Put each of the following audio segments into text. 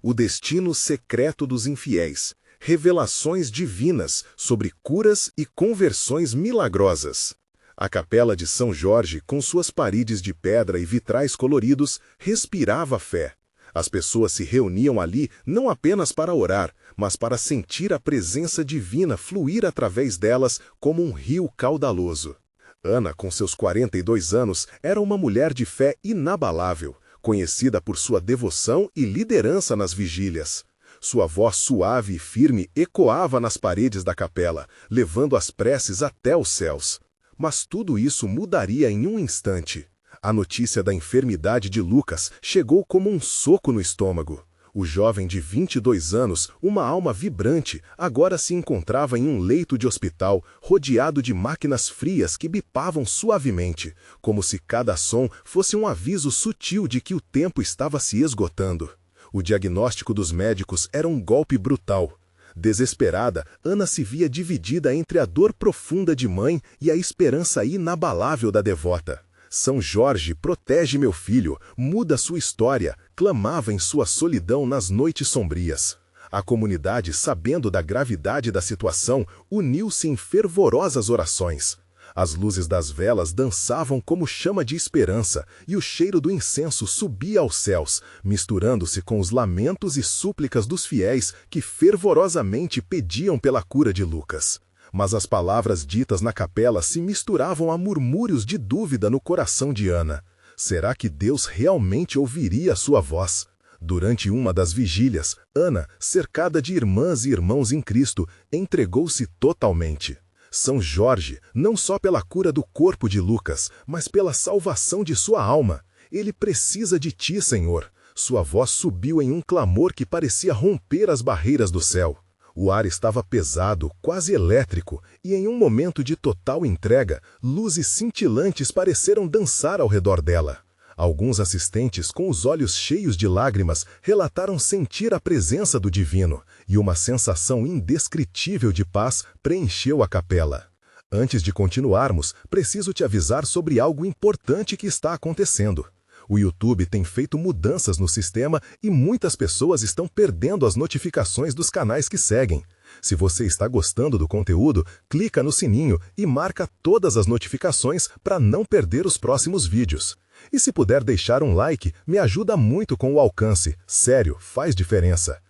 O destino secreto dos infiéis. Revelações divinas sobre curas e conversões milagrosas. A capela de São Jorge, com suas paredes de pedra e vitrais coloridos, respirava fé. As pessoas se reuniam ali não apenas para orar, mas para sentir a presença divina fluir através delas como um rio caudaloso. Ana, com seus 42 anos, era uma mulher de fé inabalável, conhecida por sua devoção e liderança nas vigílias. Sua voz suave e firme ecoava nas paredes da capela, levando as preces até os céus. Mas tudo isso mudaria em um instante. A notícia da enfermidade de Lucas chegou como um soco no estômago. O jovem de 22 anos, uma alma vibrante, agora se encontrava em um leito de hospital, rodeado de máquinas frias que bipavam suavemente, como se cada som fosse um aviso sutil de que o tempo estava se esgotando. O diagnóstico dos médicos era um golpe brutal. Desesperada, Ana se via dividida entre a dor profunda de mãe e a esperança inabalável da devota. São Jorge, protege meu filho, muda sua história, clamava em sua solidão nas noites sombrias. A comunidade, sabendo da gravidade da situação, uniu-se em fervorosas orações. As luzes das velas dançavam como chama de esperança, e o cheiro do incenso subia aos céus, misturando-se com os lamentos e súplicas dos fiéis que fervorosamente pediam pela cura de Lucas. Mas as palavras ditas na capela se misturavam a murmúrios de dúvida no coração de Ana. Será que Deus realmente ouviria sua voz? Durante uma das vigílias, Ana, cercada de irmãs e irmãos em Cristo, entregou-se totalmente. São Jorge, não só pela cura do corpo de Lucas, mas pela salvação de sua alma. Ele precisa de ti, Senhor. Sua voz subiu em um clamor que parecia romper as barreiras do céu. O ar estava pesado, quase elétrico, e em um momento de total entrega, luzes cintilantes pareceram dançar ao redor dela. Alguns assistentes, com os olhos cheios de lágrimas, relataram sentir a presença do divino, e uma sensação indescritível de paz preencheu a capela. Antes de continuarmos, preciso te avisar sobre algo importante que está acontecendo. O YouTube tem feito mudanças no sistema e muitas pessoas estão perdendo as notificações dos canais que seguem. Se você está gostando do conteúdo, clica no sininho e marca todas as notificações para não perder os próximos vídeos. E se puder deixar um like, me ajuda muito com o alcance. Sério, faz diferença.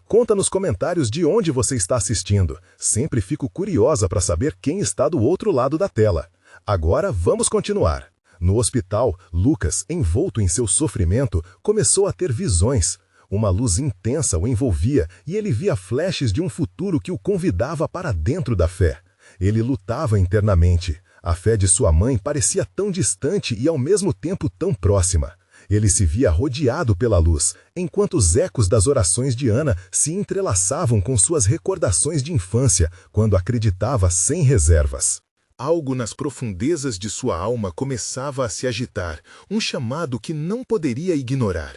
Conta nos comentários de onde você está assistindo. Sempre fico curiosa para saber quem está do outro lado da tela. Agora vamos continuar. No hospital, Lucas, envolto em seu sofrimento, começou a ter visões. Uma luz intensa o envolvia e ele via flashes de um futuro que o convidava para dentro da fé. Ele lutava internamente. A fé de sua mãe parecia tão distante e ao mesmo tempo tão próxima. Ele se via rodeado pela luz, enquanto os ecos das orações de Ana se entrelaçavam com suas recordações de infância, quando acreditava sem reservas. Algo nas profundezas de sua alma começava a se agitar, um chamado que não poderia ignorar.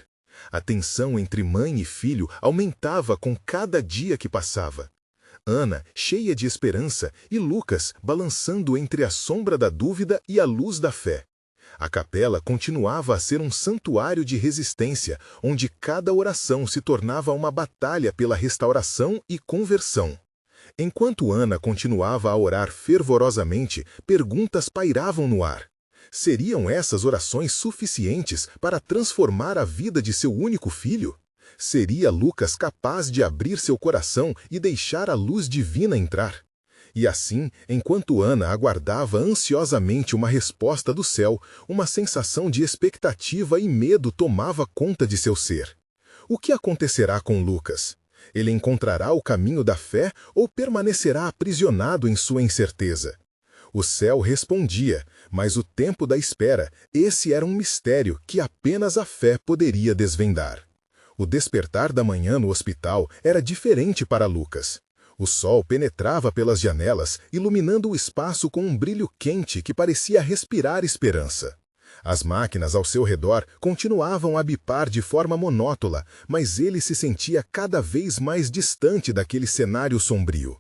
A tensão entre mãe e filho aumentava com cada dia que passava. Ana, cheia de esperança, e Lucas, balançando entre a sombra da dúvida e a luz da fé. A capela continuava a ser um santuário de resistência, onde cada oração se tornava uma batalha pela restauração e conversão. Enquanto Ana continuava a orar fervorosamente, perguntas pairavam no ar. Seriam essas orações suficientes para transformar a vida de seu único filho? Seria Lucas capaz de abrir seu coração e deixar a luz divina entrar? E assim, enquanto Ana aguardava ansiosamente uma resposta do céu, uma sensação de expectativa e medo tomava conta de seu ser. O que acontecerá com Lucas? Ele encontrará o caminho da fé ou permanecerá aprisionado em sua incerteza? O céu respondia, mas o tempo da espera, esse era um mistério que apenas a fé poderia desvendar. O despertar da manhã no hospital era diferente para Lucas. O sol penetrava pelas janelas, iluminando o espaço com um brilho quente que parecia respirar esperança. As máquinas ao seu redor continuavam a bipar de forma monótona, mas ele se sentia cada vez mais distante daquele cenário sombrio.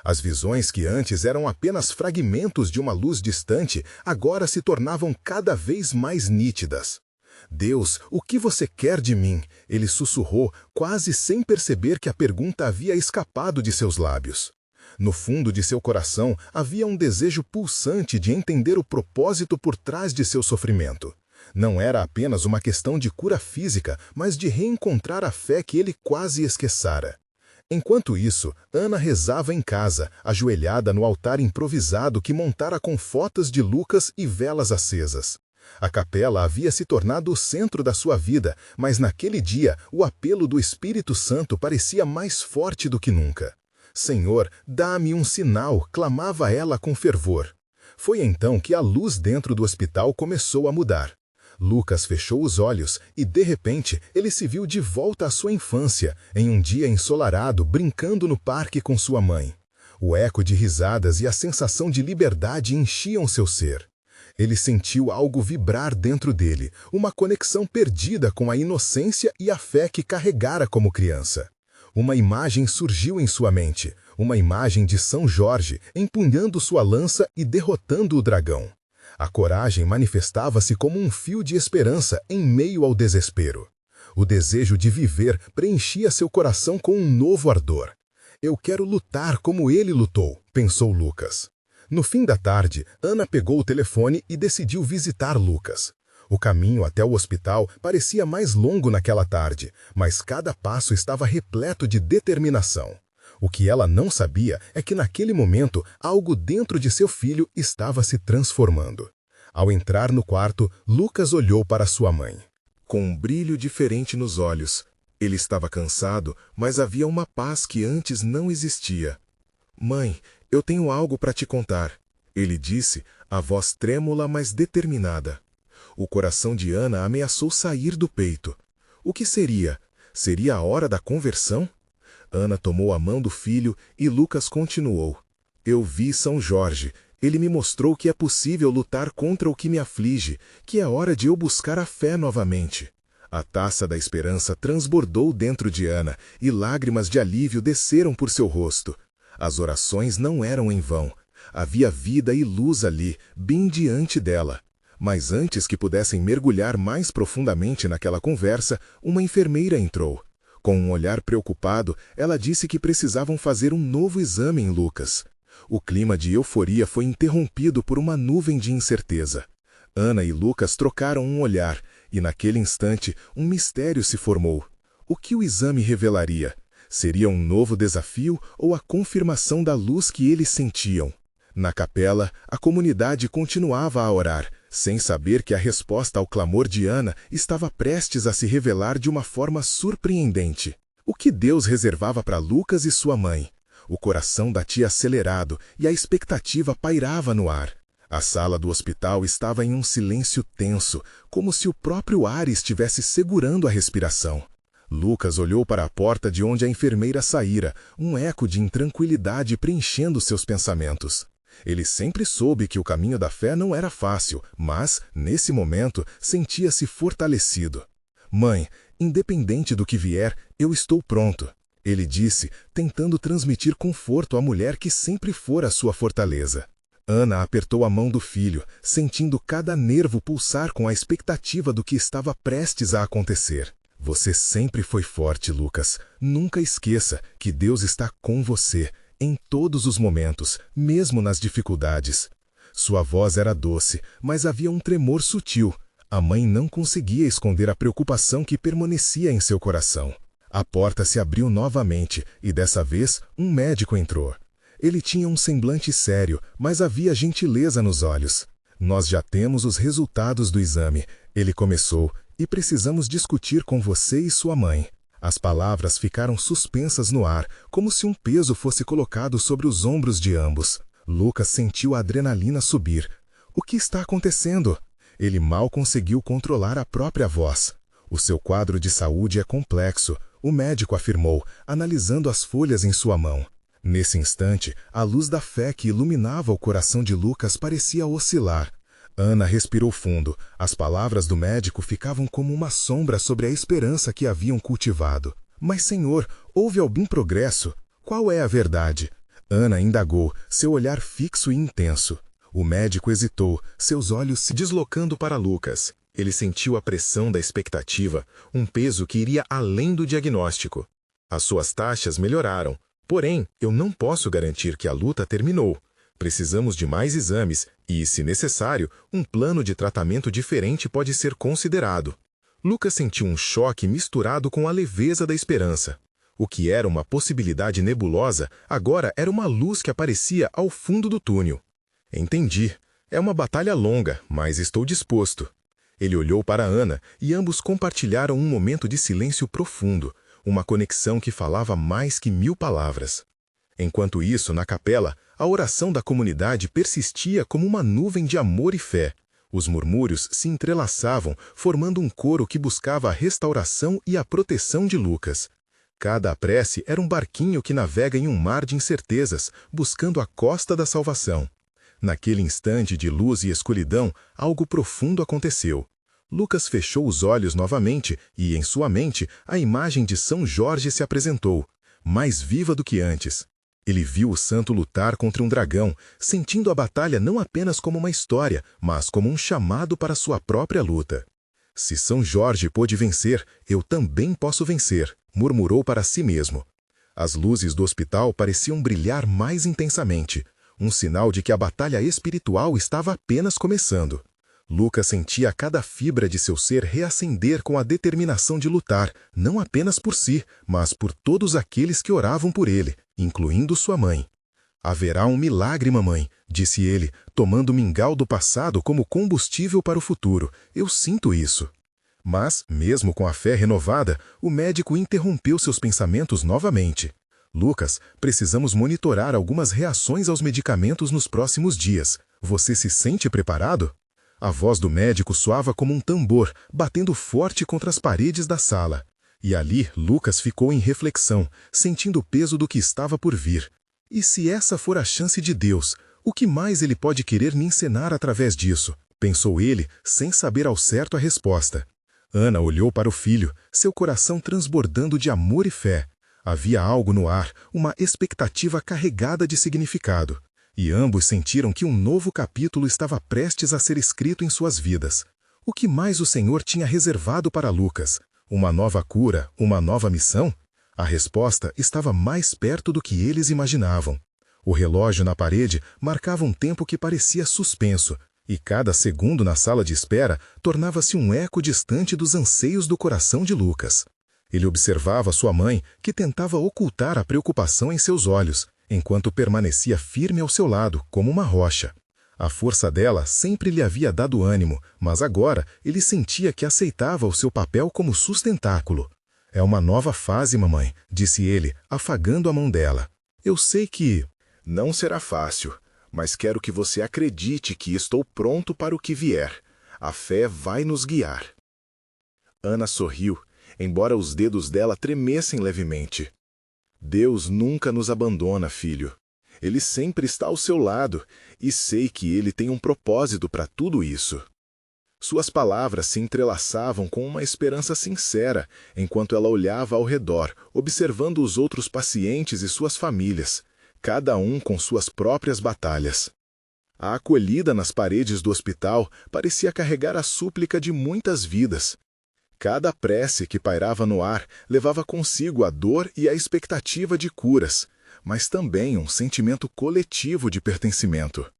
As visões que antes eram apenas fragmentos de uma luz distante, agora se tornavam cada vez mais nítidas. Deus, o que você quer de mim? Ele sussurrou, quase sem perceber que a pergunta havia escapado de seus lábios. No fundo de seu coração havia um desejo pulsante de entender o propósito por trás de seu sofrimento. Não era apenas uma questão de cura física, mas de reencontrar a fé que ele quase esqueçara. Enquanto isso, Ana rezava em casa, ajoelhada no altar improvisado que montara com fotos de Lucas e velas acesas. A capela havia se tornado o centro da sua vida, mas naquele dia o apelo do Espírito Santo parecia mais forte do que nunca. Senhor, dá-me um sinal, clamava ela com fervor. Foi então que a luz dentro do hospital começou a mudar. Lucas fechou os olhos e, de repente, ele se viu de volta à sua infância, em um dia ensolarado, brincando no parque com sua mãe. O eco de risadas e a sensação de liberdade enchiam seu ser. Ele sentiu algo vibrar dentro dele, uma conexão perdida com a inocência e a fé que carregara como criança. Uma imagem surgiu em sua mente, uma imagem de São Jorge, empunhando sua lança e derrotando o dragão. A coragem manifestava-se como um fio de esperança em meio ao desespero. O desejo de viver preenchia seu coração com um novo ardor. Eu quero lutar como ele lutou, pensou Lucas. No fim da tarde, Ana pegou o telefone e decidiu visitar Lucas. O caminho até o hospital parecia mais longo naquela tarde, mas cada passo estava repleto de determinação. O que ela não sabia é que naquele momento algo dentro de seu filho estava se transformando. Ao entrar no quarto, Lucas olhou para sua mãe. Com um brilho diferente nos olhos. Ele estava cansado, mas havia uma paz que antes não existia. Mãe, eu tenho algo para te contar, ele disse, a voz trêmula mas determinada. O coração de Ana ameaçou sair do peito. O que seria? Seria a hora da conversão? Ana tomou a mão do filho e Lucas continuou. Eu vi São Jorge. Ele me mostrou que é possível lutar contra o que me aflige, que é hora de eu buscar a fé novamente. A taça da esperança transbordou dentro de Ana e lágrimas de alívio desceram por seu rosto. As orações não eram em vão. Havia vida e luz ali, bem diante dela. Mas antes que pudessem mergulhar mais profundamente naquela conversa, uma enfermeira entrou. Com um olhar preocupado, ela disse que precisavam fazer um novo exame em Lucas. O clima de euforia foi interrompido por uma nuvem de incerteza. Ana e Lucas trocaram um olhar, e naquele instante um mistério se formou. O que o exame revelaria? Seria um novo desafio ou a confirmação da luz que eles sentiam? Na capela, a comunidade continuava a orar, sem saber que a resposta ao clamor de Ana estava prestes a se revelar de uma forma surpreendente. O que Deus reservava para Lucas e sua mãe? O coração batia acelerado e a expectativa pairava no ar. A sala do hospital estava em um silêncio tenso, como se o próprio ar estivesse segurando a respiração. Lucas olhou para a porta de onde a enfermeira saíra, um eco de intranquilidade preenchendo seus pensamentos. Ele sempre soube que o caminho da fé não era fácil, mas, nesse momento, sentia-se fortalecido. Mãe, independente do que vier, eu estou pronto, ele disse, tentando transmitir conforto à mulher que sempre fora sua fortaleza. Ana apertou a mão do filho, sentindo cada nervo pulsar com a expectativa do que estava prestes a acontecer. Você sempre foi forte, Lucas. Nunca esqueça que Deus está com você, em todos os momentos, mesmo nas dificuldades. Sua voz era doce, mas havia um tremor sutil. A mãe não conseguia esconder a preocupação que permanecia em seu coração. A porta se abriu novamente e, dessa vez, um médico entrou. Ele tinha um semblante sério, mas havia gentileza nos olhos. Nós já temos os resultados do exame, ele começou, e precisamos discutir com você e sua mãe. As palavras ficaram suspensas no ar, como se um peso fosse colocado sobre os ombros de ambos. Lucas sentiu a adrenalina subir. O que está acontecendo? Ele mal conseguiu controlar a própria voz. O seu quadro de saúde é complexo, o médico afirmou, analisando as folhas em sua mão. Nesse instante, a luz da fé que iluminava o coração de Lucas parecia oscilar. Ana respirou fundo. As palavras do médico ficavam como uma sombra sobre a esperança que haviam cultivado. Mas, Senhor, houve algum progresso? Qual é a verdade? Ana indagou, seu olhar fixo e intenso. O médico hesitou, seus olhos se deslocando para Lucas. Ele sentiu a pressão da expectativa, um peso que iria além do diagnóstico. As suas taxas melhoraram, porém, eu não posso garantir que a luta terminou. Precisamos de mais exames e, se necessário, um plano de tratamento diferente pode ser considerado. Lucas sentiu um choque misturado com a leveza da esperança. O que era uma possibilidade nebulosa, agora era uma luz que aparecia ao fundo do túnel. Entendi. É uma batalha longa, mas estou disposto. Ele olhou para Ana e ambos compartilharam um momento de silêncio profundo, uma conexão que falava mais que 1000 palavras. Enquanto isso, na capela, a oração da comunidade persistia como uma nuvem de amor e fé. Os murmúrios se entrelaçavam, formando um coro que buscava a restauração e a proteção de Lucas. Cada prece era um barquinho que navega em um mar de incertezas, buscando a costa da salvação. Naquele instante de luz e escuridão, algo profundo aconteceu. Lucas fechou os olhos novamente e, em sua mente, a imagem de São Jorge se apresentou, mais viva do que antes. Ele viu o santo lutar contra um dragão, sentindo a batalha não apenas como uma história, mas como um chamado para sua própria luta. Se São Jorge pôde vencer, eu também posso vencer, murmurou para si mesmo. As luzes do hospital pareciam brilhar mais intensamente, um sinal de que a batalha espiritual estava apenas começando. Lucas sentia cada fibra de seu ser reacender com a determinação de lutar, não apenas por si, mas por todos aqueles que oravam por ele, incluindo sua mãe. Haverá um milagre, mamãe, disse ele, tomando o mingau do passado como combustível para o futuro. Eu sinto isso. Mas, mesmo com a fé renovada, o médico interrompeu seus pensamentos novamente. Lucas, precisamos monitorar algumas reações aos medicamentos nos próximos dias. Você se sente preparado? A voz do médico soava como um tambor, batendo forte contra as paredes da sala. E ali, Lucas ficou em reflexão, sentindo o peso do que estava por vir. E se essa for a chance de Deus, o que mais ele pode querer me ensinar através disso? Pensou ele, sem saber ao certo a resposta. Ana olhou para o filho, seu coração transbordando de amor e fé. Havia algo no ar, uma expectativa carregada de significado. E ambos sentiram que um novo capítulo estava prestes a ser escrito em suas vidas. O que mais o Senhor tinha reservado para Lucas? Uma nova cura? Uma nova missão? A resposta estava mais perto do que eles imaginavam. O relógio na parede marcava um tempo que parecia suspenso, e cada segundo na sala de espera tornava-se um eco distante dos anseios do coração de Lucas. Ele observava sua mãe, que tentava ocultar a preocupação em seus olhos, enquanto permanecia firme ao seu lado, como uma rocha. A força dela sempre lhe havia dado ânimo, mas agora ele sentia que aceitava o seu papel como sustentáculo. É uma nova fase, mamãe, disse ele, afagando a mão dela. Eu sei que não será fácil, mas quero que você acredite que estou pronto para o que vier. A fé vai nos guiar. Ana sorriu, embora os dedos dela tremessem levemente. Deus nunca nos abandona, filho. Ele sempre está ao seu lado, e sei que Ele tem um propósito para tudo isso. Suas palavras se entrelaçavam com uma esperança sincera, enquanto ela olhava ao redor, observando os outros pacientes e suas famílias, cada um com suas próprias batalhas. A acolhida nas paredes do hospital parecia carregar a súplica de muitas vidas. Cada prece que pairava no ar levava consigo a dor e a expectativa de curas, mas também um sentimento coletivo de pertencimento.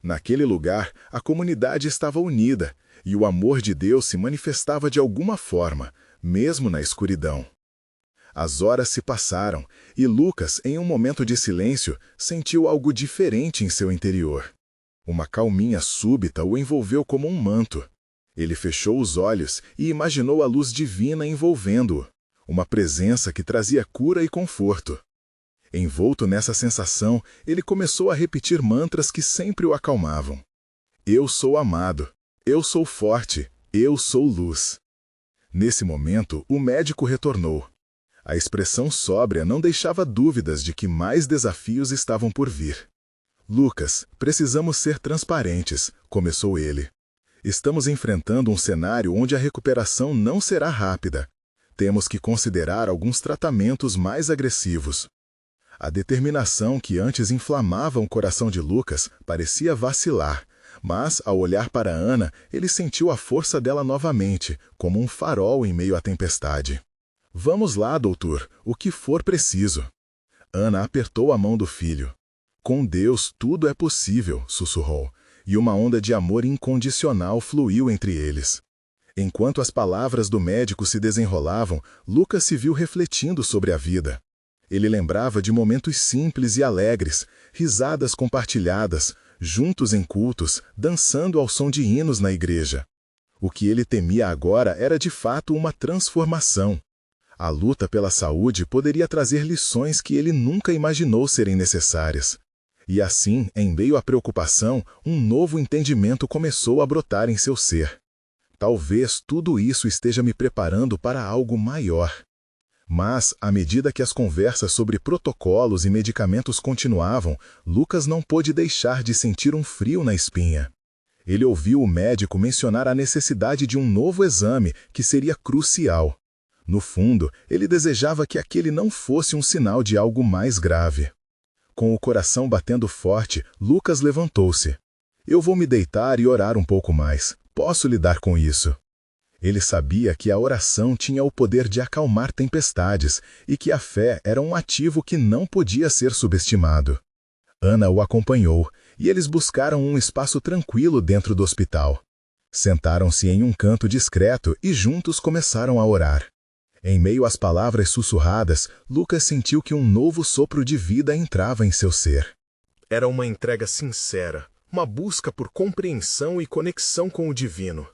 Naquele lugar, a comunidade estava unida, e o amor de Deus se manifestava de alguma forma, mesmo na escuridão. As horas se passaram, e Lucas, em um momento de silêncio, sentiu algo diferente em seu interior. Uma calminha súbita o envolveu como um manto. Ele fechou os olhos e imaginou a luz divina envolvendo-o, uma presença que trazia cura e conforto. Envolto nessa sensação, ele começou a repetir mantras que sempre o acalmavam. Eu sou amado, eu sou forte, eu sou luz. Nesse momento, o médico retornou. A expressão sóbria não deixava dúvidas de que mais desafios estavam por vir. Lucas, precisamos ser transparentes, começou ele. Estamos enfrentando um cenário onde a recuperação não será rápida. Temos que considerar alguns tratamentos mais agressivos. A determinação que antes inflamava o coração de Lucas parecia vacilar, Mas, ao olhar para Ana, ele sentiu a força dela novamente, como um farol em meio à tempestade. Vamos lá, doutor, o que for preciso. Ana apertou a mão do filho. Com Deus tudo é possível, sussurrou, e uma onda de amor incondicional fluiu entre eles. Enquanto as palavras do médico se desenrolavam, Lucas se viu refletindo sobre a vida. Ele lembrava de momentos simples e alegres, risadas compartilhadas, juntos em cultos, dançando ao som de hinos na igreja. O que ele temia agora era de fato uma transformação. A luta pela saúde poderia trazer lições que ele nunca imaginou serem necessárias. E assim, em meio à preocupação, um novo entendimento começou a brotar em seu ser. Talvez tudo isso esteja me preparando para algo maior. Mas, à medida que as conversas sobre protocolos e medicamentos continuavam, Lucas não pôde deixar de sentir um frio na espinha. Ele ouviu o médico mencionar a necessidade de um novo exame que seria crucial. No fundo, ele desejava que aquele não fosse um sinal de algo mais grave. Com o coração batendo forte, Lucas levantou-se. Eu vou me deitar e orar um pouco mais. Posso lidar com isso. Ele sabia que a oração tinha o poder de acalmar tempestades e que a fé era um ativo que não podia ser subestimado. Ana o acompanhou e eles buscaram um espaço tranquilo dentro do hospital. Sentaram-se em um canto discreto e juntos começaram a orar. Em meio às palavras sussurradas, Lucas sentiu que um novo sopro de vida entrava em seu ser. Era uma entrega sincera, uma busca por compreensão e conexão com o divino.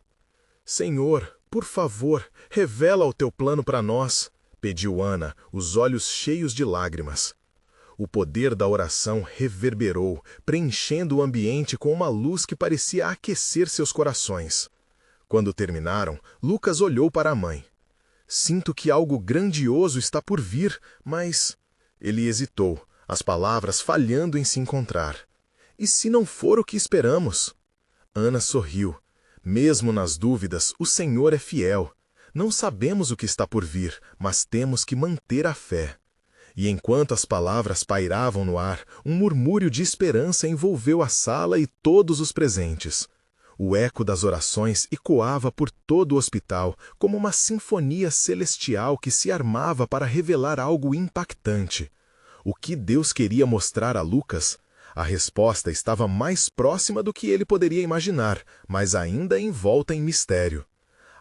Senhor, por favor, revela o teu plano para nós, pediu Ana, os olhos cheios de lágrimas. O poder da oração reverberou, preenchendo o ambiente com uma luz que parecia aquecer seus corações. Quando terminaram, Lucas olhou para a mãe. Sinto que algo grandioso está por vir, mas... Ele hesitou, as palavras falhando em se encontrar. E se não for o que esperamos? Ana sorriu. Mesmo nas dúvidas, o Senhor é fiel. Não sabemos o que está por vir, mas temos que manter a fé. E enquanto as palavras pairavam no ar, um murmúrio de esperança envolveu a sala e todos os presentes. O eco das orações ecoava por todo o hospital, como uma sinfonia celestial que se armava para revelar algo impactante. O que Deus queria mostrar a Lucas? A resposta estava mais próxima do que ele poderia imaginar, mas ainda envolta em mistério.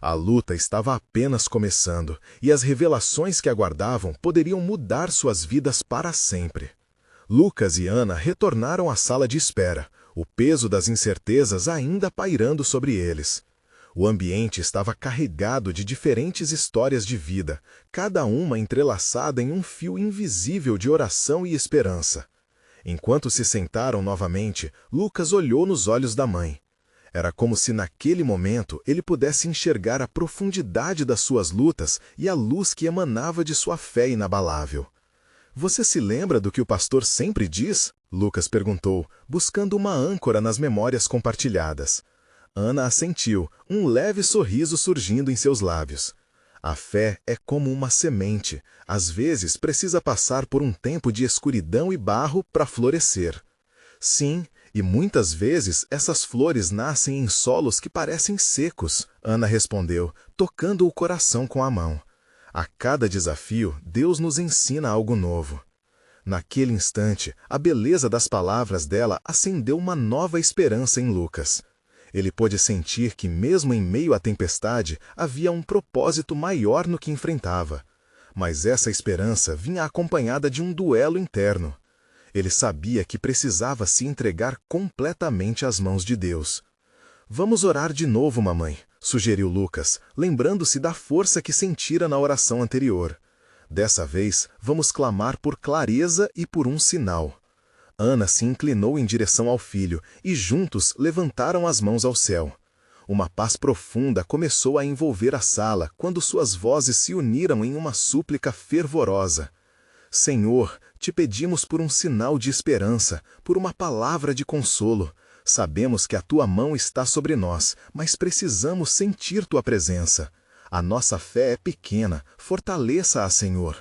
A luta estava apenas começando, e as revelações que aguardavam poderiam mudar suas vidas para sempre. Lucas e Ana retornaram à sala de espera, o peso das incertezas ainda pairando sobre eles. O ambiente estava carregado de diferentes histórias de vida, cada uma entrelaçada em um fio invisível de oração e esperança. Enquanto se sentaram novamente, Lucas olhou nos olhos da mãe. Era como se naquele momento ele pudesse enxergar a profundidade das suas lutas e a luz que emanava de sua fé inabalável. Você se lembra do que o pastor sempre diz? Lucas perguntou, buscando uma âncora nas memórias compartilhadas. Ana assentiu, um leve sorriso surgindo em seus lábios. A fé é como uma semente. Às vezes precisa passar por um tempo de escuridão e barro para florescer. Sim, e muitas vezes essas flores nascem em solos que parecem secos, Ana respondeu, tocando o coração com a mão. A cada desafio, Deus nos ensina algo novo. Naquele instante, a beleza das palavras dela acendeu uma nova esperança em Lucas. Ele pôde sentir que, mesmo em meio à tempestade, havia um propósito maior no que enfrentava. Mas essa esperança vinha acompanhada de um duelo interno. Ele sabia que precisava se entregar completamente às mãos de Deus. Vamos orar de novo, mamãe, sugeriu Lucas, lembrando-se da força que sentira na oração anterior. Dessa vez, vamos clamar por clareza e por um sinal. Ana se inclinou em direção ao filho e juntos levantaram as mãos ao céu. Uma paz profunda começou a envolver a sala quando suas vozes se uniram em uma súplica fervorosa. Senhor, te pedimos por um sinal de esperança, por uma palavra de consolo. Sabemos que a tua mão está sobre nós, mas precisamos sentir tua presença. A nossa fé é pequena, fortaleça-a, Senhor.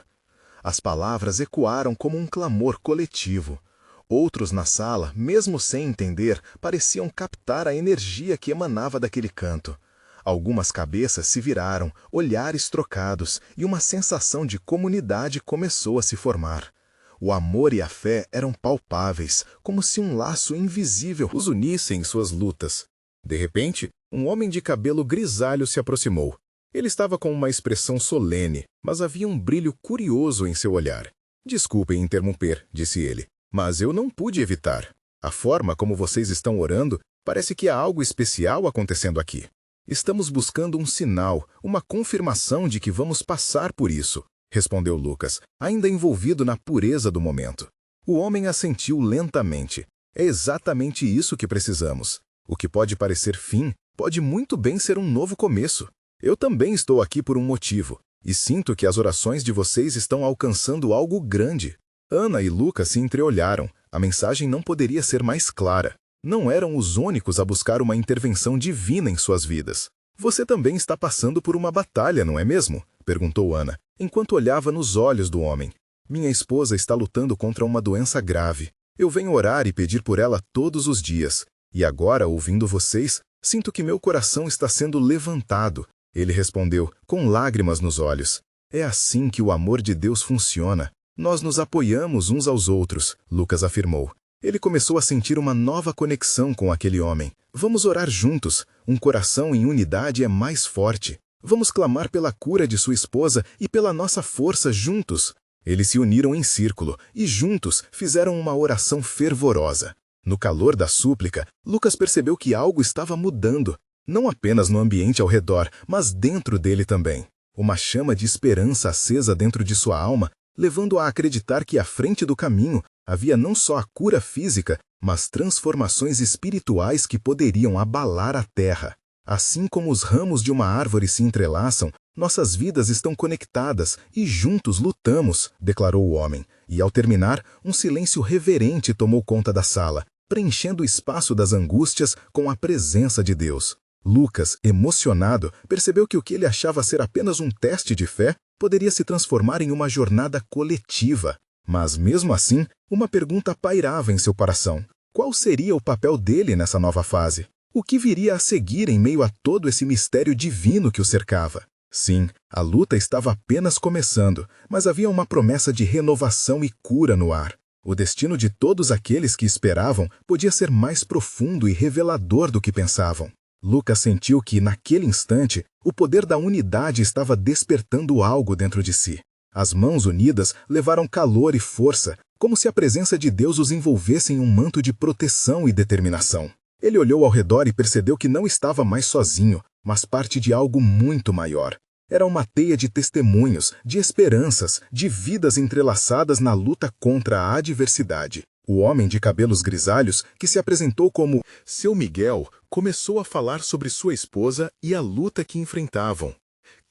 As palavras ecoaram como um clamor coletivo. Outros na sala, mesmo sem entender, pareciam captar a energia que emanava daquele canto. Algumas cabeças se viraram, olhares trocados, e uma sensação de comunidade começou a se formar. O amor e a fé eram palpáveis, como se um laço invisível os unisse em suas lutas. De repente, um homem de cabelo grisalho se aproximou. Ele estava com uma expressão solene, mas havia um brilho curioso em seu olhar. "Desculpem interromper", disse ele, "mas eu não pude evitar. A forma como vocês estão orando parece que há algo especial acontecendo aqui. Estamos buscando um sinal, uma confirmação de que vamos passar por isso", respondeu Lucas, ainda envolvido na pureza do momento. O homem assentiu lentamente. "É exatamente isso que precisamos. O que pode parecer fim pode muito bem ser um novo começo. Eu também estou aqui por um motivo, e sinto que as orações de vocês estão alcançando algo grande." Ana e Lucas se entreolharam. A mensagem não poderia ser mais clara. Não eram os únicos a buscar uma intervenção divina em suas vidas. "Você também está passando por uma batalha, não é mesmo?" perguntou Ana, enquanto olhava nos olhos do homem. "Minha esposa está lutando contra uma doença grave. Eu venho orar e pedir por ela todos os dias. E agora, ouvindo vocês, sinto que meu coração está sendo levantado." Ele respondeu, com lágrimas nos olhos. "É assim que o amor de Deus funciona. Nós nos apoiamos uns aos outros", Lucas afirmou. Ele começou a sentir uma nova conexão com aquele homem. "Vamos orar juntos. Um coração em unidade é mais forte. Vamos clamar pela cura de sua esposa e pela nossa força juntos." Eles se uniram em círculo e juntos fizeram uma oração fervorosa. No calor da súplica, Lucas percebeu que algo estava mudando. Não apenas no ambiente ao redor, mas dentro dele também. Uma chama de esperança acesa dentro de sua alma, levando-o a acreditar que à frente do caminho havia não só a cura física, mas transformações espirituais que poderiam abalar a terra. "Assim como os ramos de uma árvore se entrelaçam, nossas vidas estão conectadas e juntos lutamos", declarou o homem. E ao terminar, um silêncio reverente tomou conta da sala, preenchendo o espaço das angústias com a presença de Deus. Lucas, emocionado, percebeu que o que ele achava ser apenas um teste de fé poderia se transformar em uma jornada coletiva. Mas, mesmo assim, uma pergunta pairava em seu coração. Qual seria o papel dele nessa nova fase? O que viria a seguir em meio a todo esse mistério divino que o cercava? Sim, a luta estava apenas começando, mas havia uma promessa de renovação e cura no ar. O destino de todos aqueles que esperavam podia ser mais profundo e revelador do que pensavam. Lucas sentiu que, naquele instante, o poder da unidade estava despertando algo dentro de si. As mãos unidas levaram calor e força, como se a presença de Deus os envolvesse em um manto de proteção e determinação. Ele olhou ao redor e percebeu que não estava mais sozinho, mas parte de algo muito maior. Era uma teia de testemunhos, de esperanças, de vidas entrelaçadas na luta contra a adversidade. O homem de cabelos grisalhos, que se apresentou como Seu Miguel, começou a falar sobre sua esposa e a luta que enfrentavam.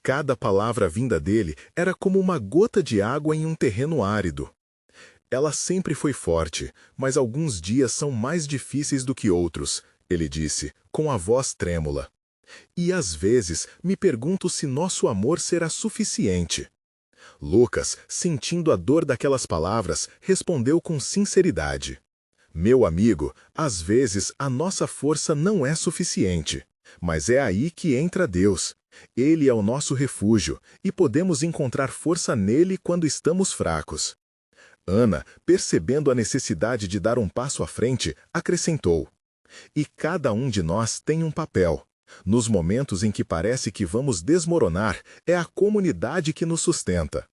Cada palavra vinda dele era como uma gota de água em um terreno árido. "Ela sempre foi forte, mas alguns dias são mais difíceis do que outros", ele disse, com a voz trêmula. "E às vezes me pergunto se nosso amor será suficiente." Lucas, sentindo a dor daquelas palavras, respondeu com sinceridade. "Meu amigo, às vezes a nossa força não é suficiente, mas é aí que entra Deus. Ele é o nosso refúgio e podemos encontrar força nele quando estamos fracos." Ana, percebendo a necessidade de dar um passo à frente, acrescentou: "E cada um de nós tem um papel. Nos momentos em que parece que vamos desmoronar, é a comunidade que nos sustenta."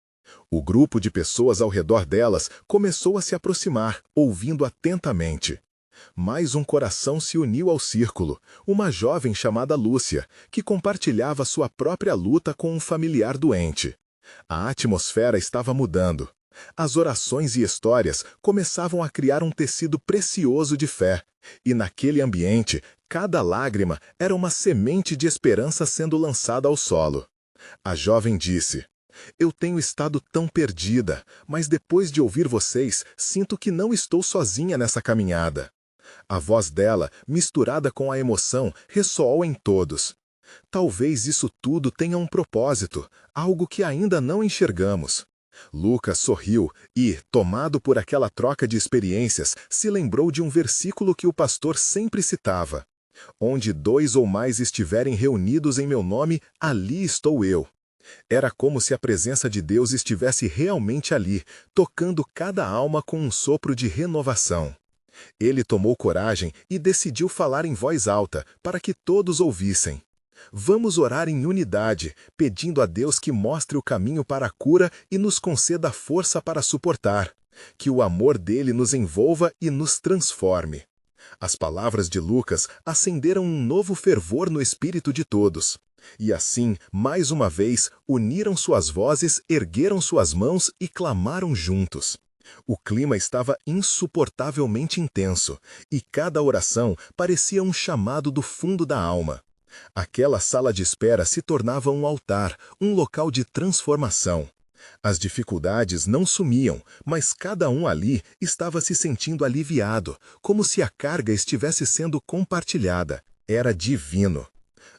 O grupo de pessoas ao redor delas começou a se aproximar, ouvindo atentamente. Mais um coração se uniu ao círculo, uma jovem chamada Lúcia, que compartilhava sua própria luta com um familiar doente. A atmosfera estava mudando. As orações e histórias começavam a criar um tecido precioso de fé, e naquele ambiente, cada lágrima era uma semente de esperança sendo lançada ao solo. A jovem disse: "Eu tenho estado tão perdida, mas depois de ouvir vocês, sinto que não estou sozinha nessa caminhada." A voz dela, misturada com a emoção, ressoou em todos. Talvez isso tudo tenha um propósito, algo que ainda não enxergamos. Lucas sorriu e, tomado por aquela troca de experiências, se lembrou de um versículo que o pastor sempre citava: Onde 2 ou mais estiverem reunidos em meu nome, ali estou eu. Era como se a presença de Deus estivesse realmente ali, tocando cada alma com um sopro de renovação. Ele tomou coragem e decidiu falar em voz alta, para que todos ouvissem. Vamos orar em unidade, pedindo a Deus que mostre o caminho para a cura e nos conceda força para suportar. Que o amor dele nos envolva e nos transforme. As palavras de Lucas acenderam um novo fervor no espírito de todos. E assim, mais uma vez, uniram suas vozes, ergueram suas mãos e clamaram juntos. O clima estava insuportavelmente intenso, e cada oração parecia um chamado do fundo da alma. Aquela sala de espera se tornava um altar, um local de transformação. As dificuldades não sumiam, mas cada um ali estava se sentindo aliviado, como se a carga estivesse sendo compartilhada. Era divino.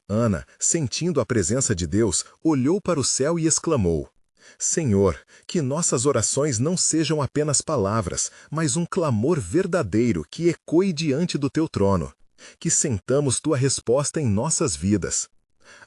Ana, sentindo a presença de Deus, olhou para o céu e exclamou: Senhor, que nossas orações não sejam apenas palavras, mas um clamor verdadeiro que ecoe diante do teu trono. Que sentamos tua resposta em nossas vidas.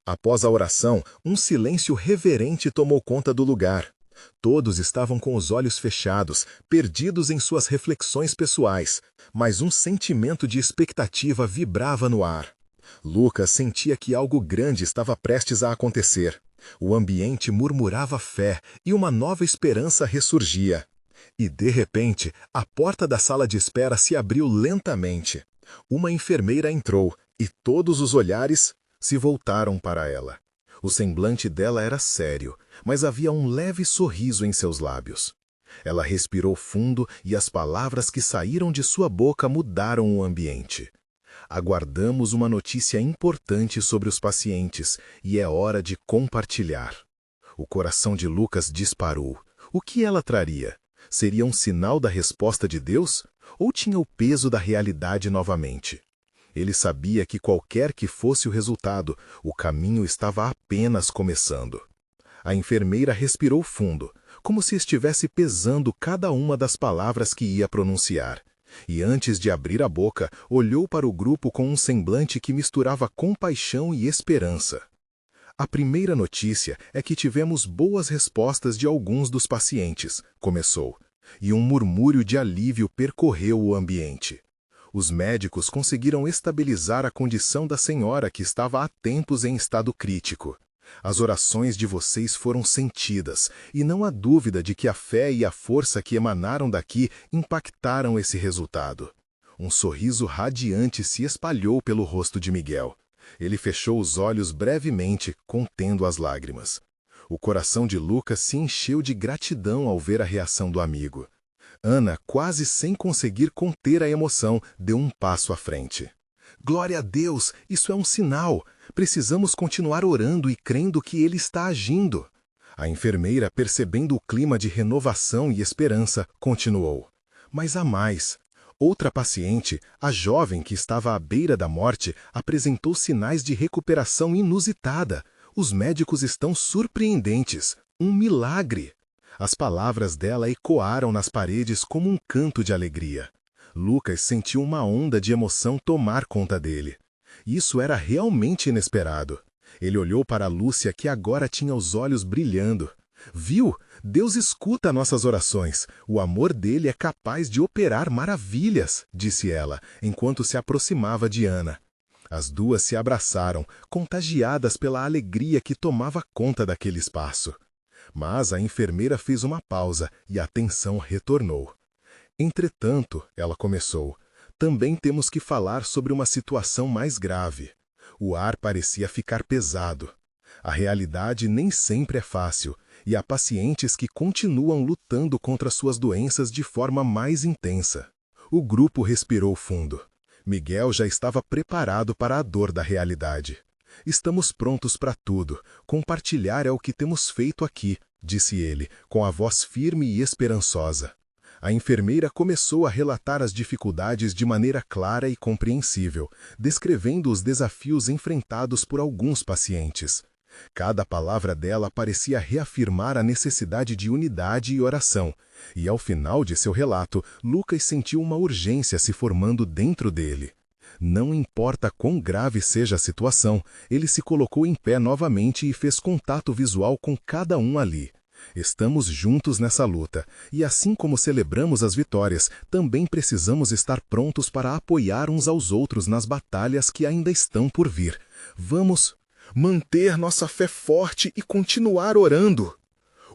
Após a oração, um silêncio reverente tomou conta do lugar. Todos estavam com os olhos fechados, perdidos em suas reflexões pessoais, mas um sentimento de expectativa vibrava no ar. Lucas sentia que algo grande estava prestes a acontecer. O ambiente murmurava fé e uma nova esperança ressurgia. E, de repente, a porta da sala de espera se abriu lentamente. Uma enfermeira entrou e todos os olhares se voltaram para ela. O semblante dela era sério, mas havia um leve sorriso em seus lábios. Ela respirou fundo e as palavras que saíram de sua boca mudaram o ambiente. Aguardamos uma notícia importante sobre os pacientes e é hora de compartilhar. O coração de Lucas disparou. O que ela traria? Seria um sinal da resposta de Deus? Ou tinha o peso da realidade novamente? Ele sabia que qualquer que fosse o resultado, o caminho estava apenas começando. A enfermeira respirou fundo, como se estivesse pesando cada uma das palavras que ia pronunciar. E antes de abrir a boca, olhou para o grupo com um semblante que misturava compaixão e esperança. A primeira notícia é que tivemos boas respostas de alguns dos pacientes, começou, e um murmúrio de alívio percorreu o ambiente. Os médicos conseguiram estabilizar a condição da senhora que estava há tempos em estado crítico. As orações de vocês foram sentidas, e não há dúvida de que a fé e a força que emanaram daqui impactaram esse resultado. Um sorriso radiante se espalhou pelo rosto de Miguel. Ele fechou os olhos brevemente, contendo as lágrimas. O coração de Lucas se encheu de gratidão ao ver a reação do amigo. Ana, quase sem conseguir conter a emoção, deu um passo à frente. Glória a Deus, isso é um sinal. Precisamos continuar orando e crendo que Ele está agindo. A enfermeira, percebendo o clima de renovação e esperança, continuou. Mas há mais. Outra paciente, a jovem que estava à beira da morte, apresentou sinais de recuperação inusitada. Os médicos estão surpreendentes. Um milagre. As palavras dela ecoaram nas paredes como um canto de alegria. Lucas sentiu uma onda de emoção tomar conta dele. Isso era realmente inesperado. Ele olhou para Lúcia, que agora tinha os olhos brilhando. Viu? Deus escuta nossas orações. O amor dele é capaz de operar maravilhas, disse ela, enquanto se aproximava de Ana. As duas se abraçaram, contagiadas pela alegria que tomava conta daquele espaço. Mas a enfermeira fez uma pausa e a tensão retornou. Entretanto, ela começou, também temos que falar sobre uma situação mais grave. O ar parecia ficar pesado. A realidade nem sempre é fácil, e há pacientes que continuam lutando contra suas doenças de forma mais intensa. O grupo respirou fundo. Miguel já estava preparado para a dor da realidade. Estamos prontos para tudo. Compartilhar é o que temos feito aqui, disse ele, com a voz firme e esperançosa. A enfermeira começou a relatar as dificuldades de maneira clara e compreensível, descrevendo os desafios enfrentados por alguns pacientes. Cada palavra dela parecia reafirmar a necessidade de unidade e oração, e ao final de seu relato, Lucas sentiu uma urgência se formando dentro dele. Não importa quão grave seja a situação, ele se colocou em pé novamente e fez contato visual com cada um ali. Estamos juntos nessa luta, e assim como celebramos as vitórias, também precisamos estar prontos para apoiar uns aos outros nas batalhas que ainda estão por vir. Vamos manter nossa fé forte e continuar orando.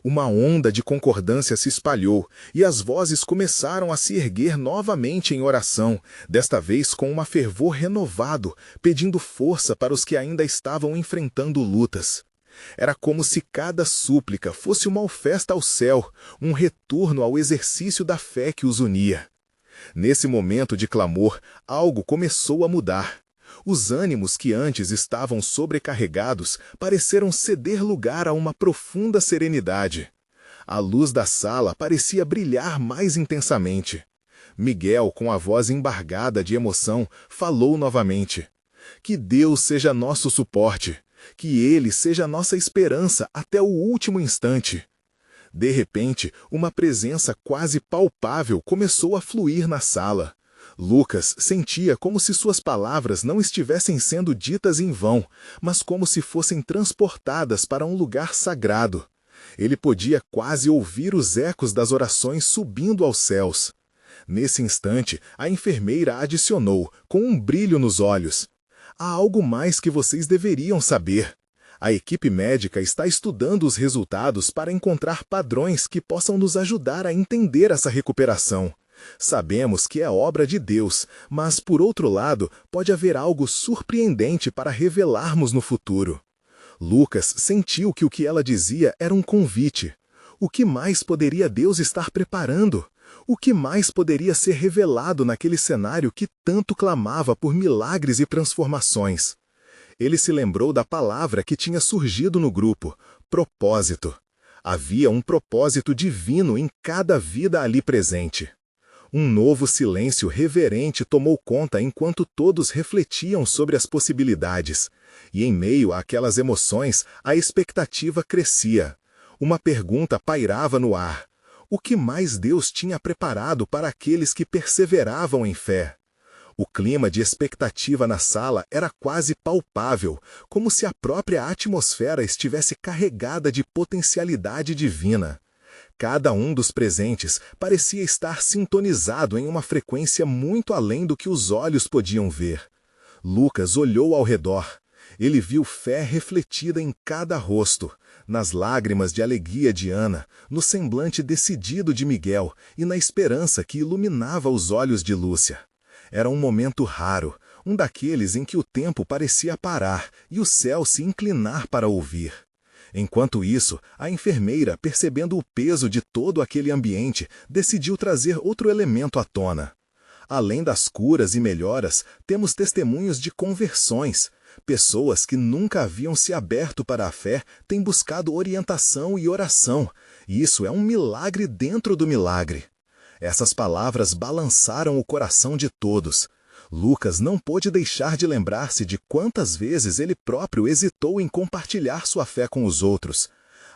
Uma onda de concordância se espalhou, e as vozes começaram a se erguer novamente em oração, desta vez com um fervor renovado, pedindo força para os que ainda estavam enfrentando lutas. Era como se cada súplica fosse uma oferta ao céu, um retorno ao exercício da fé que os unia. Nesse momento de clamor, algo começou a mudar. Os ânimos que antes estavam sobrecarregados pareceram ceder lugar a uma profunda serenidade. A luz da sala parecia brilhar mais intensamente. Miguel, com a voz embargada de emoção, falou novamente: "Que Deus seja nosso suporte. Que Ele seja nossa esperança até o último instante." De repente, uma presença quase palpável começou a fluir na sala. Lucas sentia como se suas palavras não estivessem sendo ditas em vão, mas como se fossem transportadas para um lugar sagrado. Ele podia quase ouvir os ecos das orações subindo aos céus. Nesse instante, a enfermeira adicionou, com um brilho nos olhos: "Há algo mais que vocês deveriam saber. A equipe médica está estudando os resultados para encontrar padrões que possam nos ajudar a entender essa recuperação. Sabemos que é obra de Deus, mas, por outro lado, pode haver algo surpreendente para revelarmos no futuro." Lucas sentiu que o que ela dizia era um convite. O que mais poderia Deus estar preparando? O que mais poderia ser revelado naquele cenário que tanto clamava por milagres e transformações? Ele se lembrou da palavra que tinha surgido no grupo: propósito. Havia um propósito divino em cada vida ali presente. Um novo silêncio reverente tomou conta enquanto todos refletiam sobre as possibilidades. E em meio àquelas emoções, a expectativa crescia. Uma pergunta pairava no ar: o que mais Deus tinha preparado para aqueles que perseveravam em fé? O clima de expectativa na sala era quase palpável, como se a própria atmosfera estivesse carregada de potencialidade divina. Cada um dos presentes parecia estar sintonizado em uma frequência muito além do que os olhos podiam ver. Lucas olhou ao redor. Ele viu fé refletida em cada rosto, nas lágrimas de alegria de Ana, no semblante decidido de Miguel e na esperança que iluminava os olhos de Lúcia. Era um momento raro, um daqueles em que o tempo parecia parar e o céu se inclinar para ouvir. Enquanto isso, a enfermeira, percebendo o peso de todo aquele ambiente, decidiu trazer outro elemento à tona. Além das curas e melhoras, temos testemunhos de conversões. Pessoas que nunca haviam se aberto para a fé têm buscado orientação e oração. E isso é um milagre dentro do milagre. Essas palavras balançaram o coração de todos. Lucas não pôde deixar de lembrar-se de quantas vezes ele próprio hesitou em compartilhar sua fé com os outros.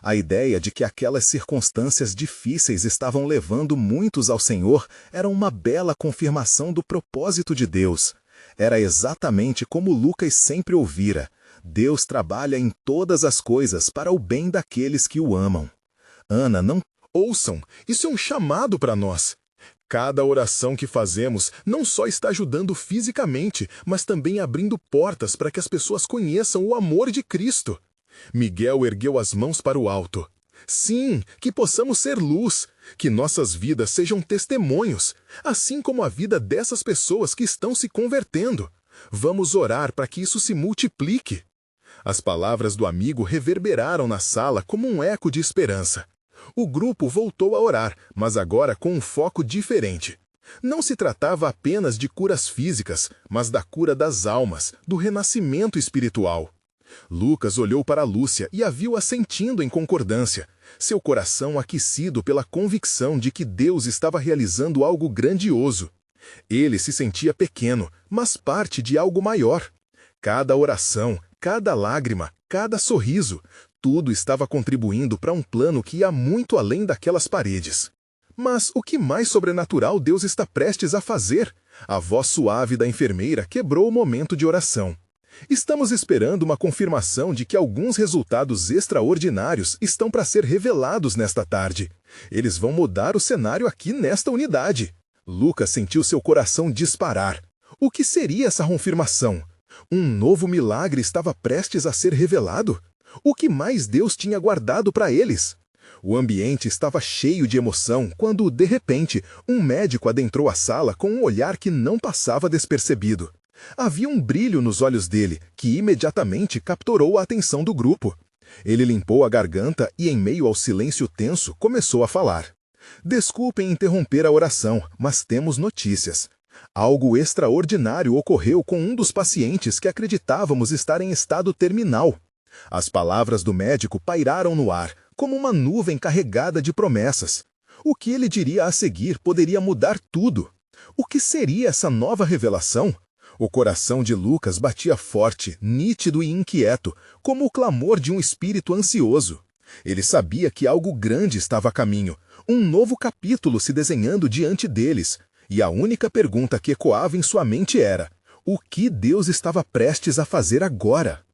A ideia de que aquelas circunstâncias difíceis estavam levando muitos ao Senhor era uma bela confirmação do propósito de Deus. Era exatamente como Lucas sempre ouvira: Deus trabalha em todas as coisas para o bem daqueles que o amam. Ana, não ouçam, isso é um chamado para nós. Cada oração que fazemos não só está ajudando fisicamente, mas também abrindo portas para que as pessoas conheçam o amor de Cristo. Miguel ergueu as mãos para o alto. Sim, que possamos ser luz, que nossas vidas sejam testemunhos, assim como a vida dessas pessoas que estão se convertendo. Vamos orar para que isso se multiplique. As palavras do amigo reverberaram na sala como um eco de esperança. O grupo voltou a orar, mas agora com um foco diferente. Não se tratava apenas de curas físicas, mas da cura das almas, do renascimento espiritual. Lucas olhou para Lúcia e a viu assentindo em concordância, seu coração aquecido pela convicção de que Deus estava realizando algo grandioso. Ele se sentia pequeno, mas parte de algo maior. Cada oração, cada lágrima, cada sorriso. Tudo estava contribuindo para um plano que ia muito além daquelas paredes. Mas o que mais sobrenatural Deus está prestes a fazer? A voz suave da enfermeira quebrou o momento de oração. Estamos esperando uma confirmação de que alguns resultados extraordinários estão para ser revelados nesta tarde. Eles vão mudar o cenário aqui nesta unidade. Lucas sentiu seu coração disparar. O que seria essa confirmação? Um novo milagre estava prestes a ser revelado? O que mais Deus tinha guardado para eles? O ambiente estava cheio de emoção quando, de repente, um médico adentrou a sala com um olhar que não passava despercebido. Havia um brilho nos olhos dele, que imediatamente capturou a atenção do grupo. Ele limpou a garganta e, em meio ao silêncio tenso, começou a falar. Desculpem interromper a oração, mas temos notícias. Algo extraordinário ocorreu com um dos pacientes que acreditávamos estar em estado terminal. As palavras do médico pairaram no ar, como uma nuvem carregada de promessas. O que ele diria a seguir poderia mudar tudo. O que seria essa nova revelação? O coração de Lucas batia forte, nítido e inquieto, como o clamor de um espírito ansioso. Ele sabia que algo grande estava a caminho, um novo capítulo se desenhando diante deles, e a única pergunta que ecoava em sua mente era: o que Deus estava prestes a fazer agora?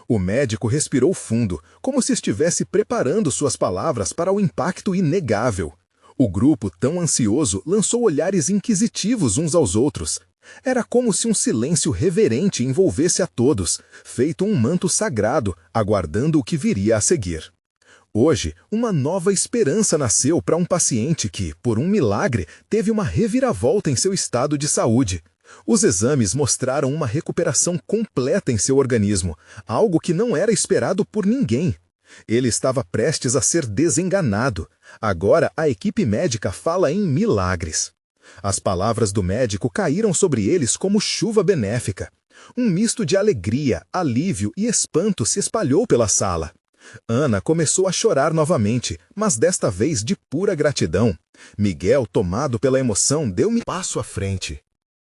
O médico respirou fundo, como se estivesse preparando suas palavras para o impacto inegável. O grupo, tão ansioso, lançou olhares inquisitivos uns aos outros. Era como se um silêncio reverente envolvesse a todos, feito um manto sagrado, aguardando o que viria a seguir. Hoje, uma nova esperança nasceu para um paciente que, por um milagre, teve uma reviravolta em seu estado de saúde. Os exames mostraram uma recuperação completa em seu organismo, algo que não era esperado por ninguém. Ele estava prestes a ser desenganado. Agora a equipe médica fala em milagres. As palavras do médico caíram sobre eles como chuva benéfica. Um misto de alegria, alívio e espanto se espalhou pela sala. Ana começou a chorar novamente, mas desta vez de pura gratidão. Miguel, tomado pela emoção, deu-me passo à frente.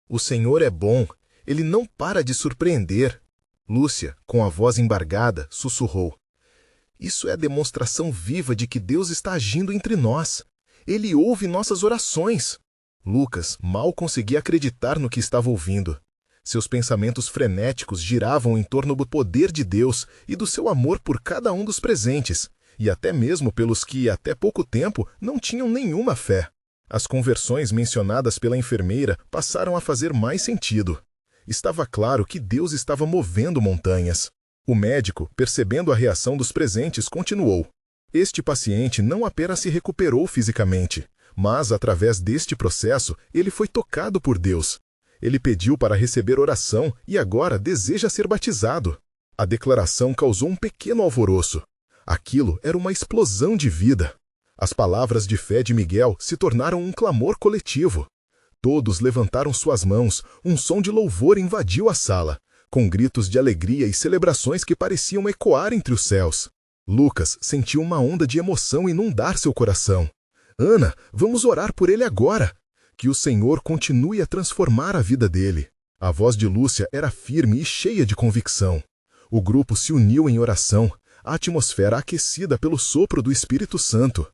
O Senhor é bom, Ele não para de surpreender. Lúcia, com a voz embargada, sussurrou. Isso é demonstração viva de que Deus está agindo entre nós. Ele ouve nossas orações. Lucas mal conseguia acreditar no que estava ouvindo. Seus pensamentos frenéticos giravam em torno do poder de Deus e do seu amor por cada um dos presentes, e até mesmo pelos que, até pouco tempo, não tinham nenhuma fé. As conversões mencionadas pela enfermeira passaram a fazer mais sentido. Estava claro que Deus estava movendo montanhas. O médico, percebendo a reação dos presentes, continuou. Este paciente não apenas se recuperou fisicamente, mas, através deste processo, ele foi tocado por Deus. Ele pediu para receber oração e agora deseja ser batizado. A declaração causou um pequeno alvoroço. Aquilo era uma explosão de vida. As palavras de fé de Miguel se tornaram um clamor coletivo. Todos levantaram suas mãos, um som de louvor invadiu a sala, com gritos de alegria e celebrações que pareciam ecoar entre os céus. Lucas sentiu uma onda de emoção inundar seu coração. Ana, vamos orar por ele agora. Que o Senhor continue a transformar a vida dele. A voz de Lúcia era firme e cheia de convicção. O grupo se uniu em oração, a atmosfera aquecida pelo sopro do Espírito Santo.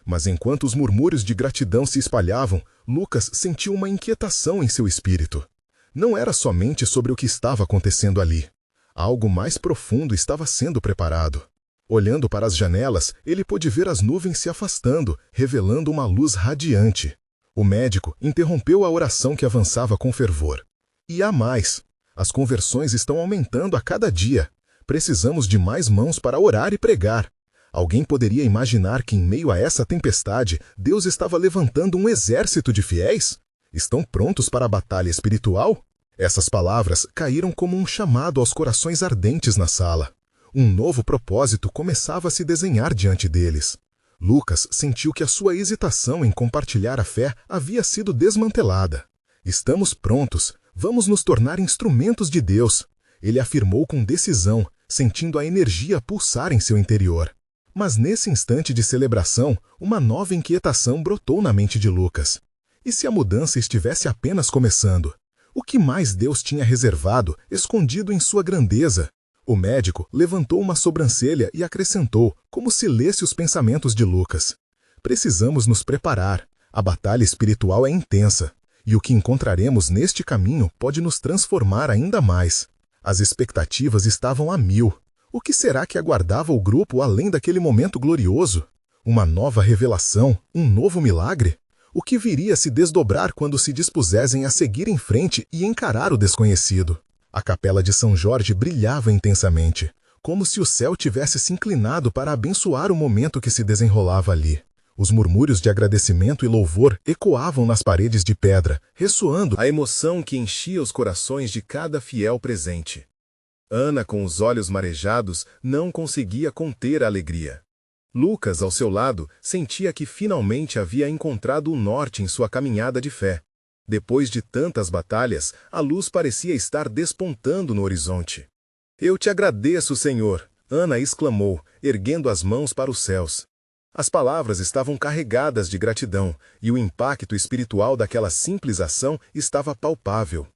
Mas enquanto os murmúrios de gratidão se espalhavam, Lucas sentiu uma inquietação em seu espírito. Não era somente sobre o que estava acontecendo ali. Algo mais profundo estava sendo preparado. Olhando para as janelas, ele pôde ver as nuvens se afastando, revelando uma luz radiante. O médico interrompeu a oração que avançava com fervor. E há mais. As conversões estão aumentando a cada dia. Precisamos de mais mãos para orar e pregar. Alguém poderia imaginar que, em meio a essa tempestade, Deus estava levantando um exército de fiéis? Estão prontos para a batalha espiritual? Essas palavras caíram como um chamado aos corações ardentes na sala. Um novo propósito começava a se desenhar diante deles. Lucas sentiu que a sua hesitação em compartilhar a fé havia sido desmantelada. Estamos prontos, vamos nos tornar instrumentos de Deus. Ele afirmou com decisão, sentindo a energia pulsar em seu interior. Mas nesse instante de celebração, uma nova inquietação brotou na mente de Lucas. E se a mudança estivesse apenas começando? O que mais Deus tinha reservado, escondido em sua grandeza? O médico levantou uma sobrancelha e acrescentou, como se lesse os pensamentos de Lucas. Precisamos nos preparar. A batalha espiritual é intensa, e o que encontraremos neste caminho pode nos transformar ainda mais. As expectativas estavam a 1000. O que será que aguardava o grupo além daquele momento glorioso? Uma nova revelação? Um novo milagre? O que viria a se desdobrar quando se dispusessem a seguir em frente e encarar o desconhecido? A capela de São Jorge brilhava intensamente, como se o céu tivesse se inclinado para abençoar o momento que se desenrolava ali. Os murmúrios de agradecimento e louvor ecoavam nas paredes de pedra, ressoando a emoção que enchia os corações de cada fiel presente. Ana, com os olhos marejados, não conseguia conter a alegria. Lucas, ao seu lado, sentia que finalmente havia encontrado o norte em sua caminhada de fé. Depois de tantas batalhas, a luz parecia estar despontando no horizonte. "Eu te agradeço, Senhor!" Ana exclamou, erguendo as mãos para os céus. As palavras estavam carregadas de gratidão, e o impacto espiritual daquela simples ação estava palpável.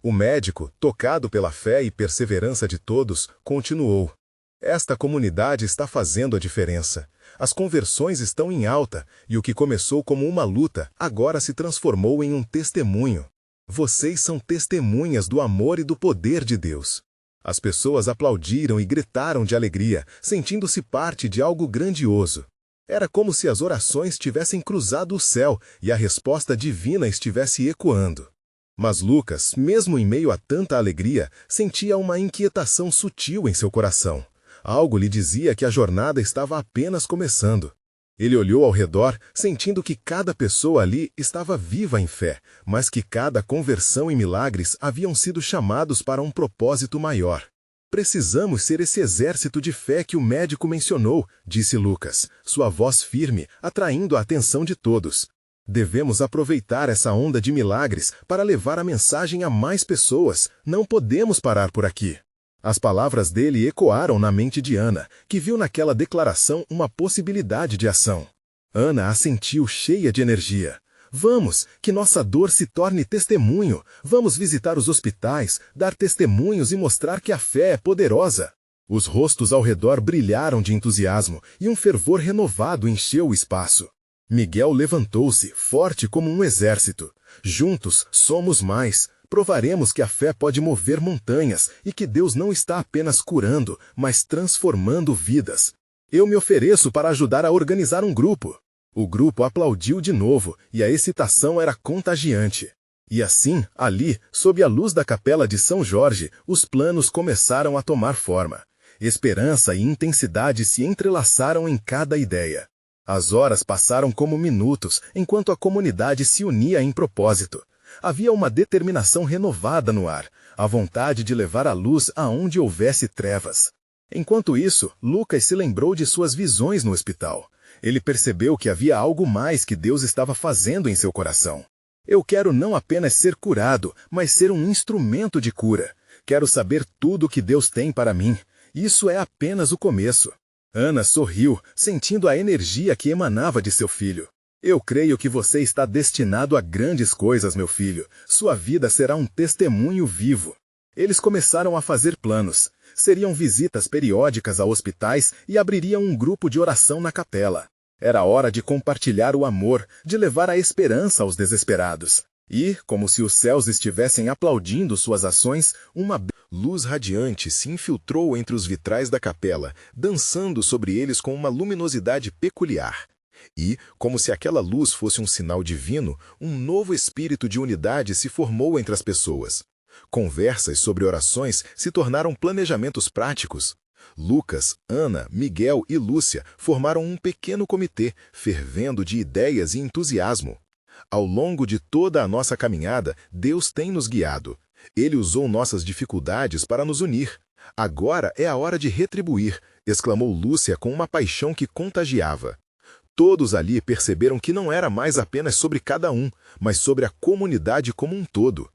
O médico, tocado pela fé e perseverança de todos, continuou. "Esta comunidade está fazendo a diferença. As conversões estão em alta, e o que começou como uma luta, agora se transformou em um testemunho. Vocês são testemunhas do amor e do poder de Deus." As pessoas aplaudiram e gritaram de alegria, sentindo-se parte de algo grandioso. Era como se as orações tivessem cruzado o céu e a resposta divina estivesse ecoando. Mas Lucas, mesmo em meio a tanta alegria, sentia uma inquietação sutil em seu coração. Algo lhe dizia que a jornada estava apenas começando. Ele olhou ao redor, sentindo que cada pessoa ali estava viva em fé, mas que cada conversão e milagres haviam sido chamados para um propósito maior. "Precisamos ser esse exército de fé que o médico mencionou", disse Lucas, sua voz firme, atraindo a atenção de todos. "Devemos aproveitar essa onda de milagres para levar a mensagem a mais pessoas. Não podemos parar por aqui." As palavras dele ecoaram na mente de Ana, que viu naquela declaração uma possibilidade de ação. Ana assentiu cheia de energia. "Vamos, que nossa dor se torne testemunho. Vamos visitar os hospitais, dar testemunhos e mostrar que a fé é poderosa." Os rostos ao redor brilharam de entusiasmo e um fervor renovado encheu o espaço. Miguel levantou-se, forte como um exército. "Juntos somos mais. Provaremos que a fé pode mover montanhas e que Deus não está apenas curando, mas transformando vidas. Eu me ofereço para ajudar a organizar um grupo." O grupo aplaudiu de novo e a excitação era contagiante. E assim, ali, sob a luz da capela de São Jorge, os planos começaram a tomar forma. Esperança e intensidade se entrelaçaram em cada ideia. As horas passaram como minutos, enquanto a comunidade se unia em propósito. Havia uma determinação renovada no ar, a vontade de levar a luz aonde houvesse trevas. Enquanto isso, Lucas se lembrou de suas visões no hospital. Ele percebeu que havia algo mais que Deus estava fazendo em seu coração. "Eu quero não apenas ser curado, mas ser um instrumento de cura. Quero saber tudo o que Deus tem para mim. Isso é apenas o começo." Ana sorriu, sentindo a energia que emanava de seu filho. "Eu creio que você está destinado a grandes coisas, meu filho. Sua vida será um testemunho vivo." Eles começaram a fazer planos. Seriam visitas periódicas a hospitais e abririam um grupo de oração na capela. Era hora de compartilhar o amor, de levar a esperança aos desesperados. E, como se os céus estivessem aplaudindo suas ações, uma luz radiante se infiltrou entre os vitrais da capela, dançando sobre eles com uma luminosidade peculiar. E, como se aquela luz fosse um sinal divino, um novo espírito de unidade se formou entre as pessoas. Conversas sobre orações se tornaram planejamentos práticos. Lucas, Ana, Miguel e Lúcia formaram um pequeno comitê, fervendo de ideias e entusiasmo. Ao longo de toda a nossa caminhada, Deus tem nos guiado. Ele usou nossas dificuldades para nos unir. "Agora é a hora de retribuir", exclamou Lúcia com uma paixão que contagiava. Todos ali perceberam que não era mais apenas sobre cada um, mas sobre a comunidade como um todo.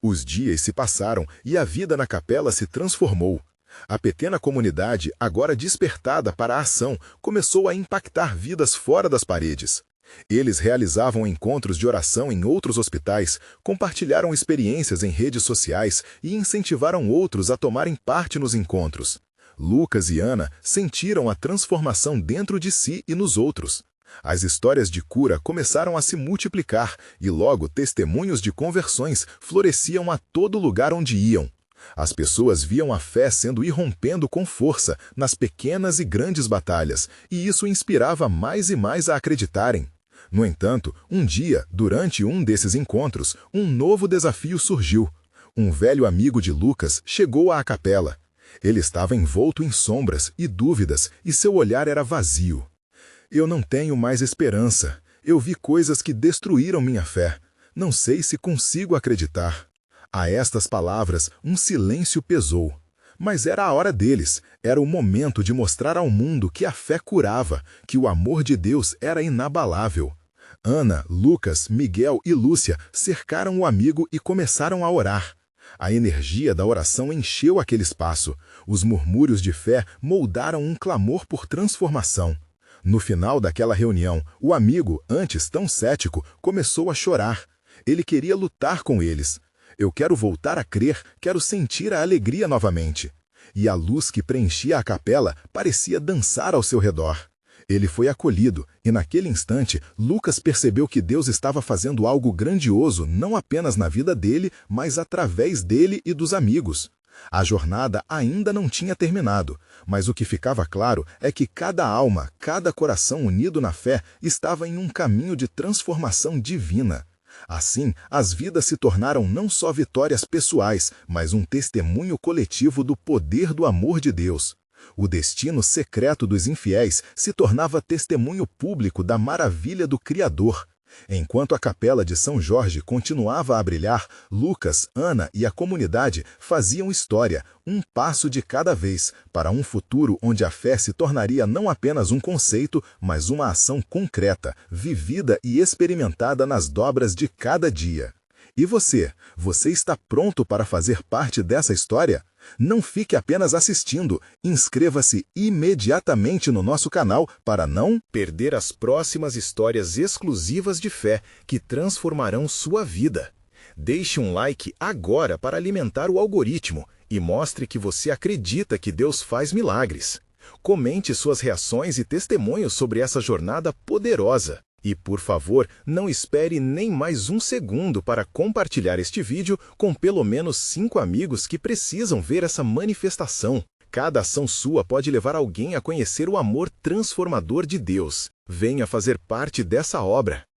Os dias se passaram e a vida na capela se transformou. A pequena comunidade, agora despertada para a ação, começou a impactar vidas fora das paredes. Eles realizavam encontros de oração em outros hospitais, compartilharam experiências em redes sociais e incentivaram outros a tomarem parte nos encontros. Lucas e Ana sentiram a transformação dentro de si e nos outros. As histórias de cura começaram a se multiplicar e logo testemunhos de conversões floresciam a todo lugar onde iam. As pessoas viam a fé sendo irrompendo com força nas pequenas e grandes batalhas, e isso inspirava mais e mais a acreditarem. No entanto, um dia, durante um desses encontros, um novo desafio surgiu. Um velho amigo de Lucas chegou à capela. Ele estava envolto em sombras e dúvidas, e seu olhar era vazio. Eu não tenho mais esperança. Eu vi coisas que destruíram minha fé. Não sei se consigo acreditar. A estas palavras, um silêncio pesou. Mas era a hora deles. Era o momento de mostrar ao mundo que a fé curava, que o amor de Deus era inabalável. Ana, Lucas, Miguel e Lúcia cercaram o amigo e começaram a orar. A energia da oração encheu aquele espaço. Os murmúrios de fé moldaram um clamor por transformação. No final daquela reunião, o amigo, antes tão cético, começou a chorar. Ele queria lutar com eles. Eu quero voltar a crer, quero sentir a alegria novamente. E a luz que preenchia a capela parecia dançar ao seu redor. Ele foi acolhido, e naquele instante, Lucas percebeu que Deus estava fazendo algo grandioso não apenas na vida dele, mas através dele e dos amigos. A jornada ainda não tinha terminado, mas o que ficava claro é que cada alma, cada coração unido na fé estava em um caminho de transformação divina. Assim, as vidas se tornaram não só vitórias pessoais, mas um testemunho coletivo do poder do amor de Deus. O destino secreto dos infiéis se tornava testemunho público da maravilha do Criador. Enquanto a capela de São Jorge continuava a brilhar, Lucas, Ana e a comunidade faziam história, um passo de cada vez, para um futuro onde a fé se tornaria não apenas um conceito, mas uma ação concreta, vivida e experimentada nas dobras de cada dia. E você? Você está pronto para fazer parte dessa história? Não fique apenas assistindo, inscreva-se imediatamente no nosso canal para não perder as próximas histórias exclusivas de fé que transformarão sua vida. Deixe um like agora para alimentar o algoritmo e mostre que você acredita que Deus faz milagres. Comente suas reações e testemunhos sobre essa jornada poderosa. E, por favor, não espere nem mais um segundo para compartilhar este vídeo com pelo menos 5 amigos que precisam ver essa manifestação. Cada ação sua pode levar alguém a conhecer o amor transformador de Deus. Venha fazer parte dessa obra.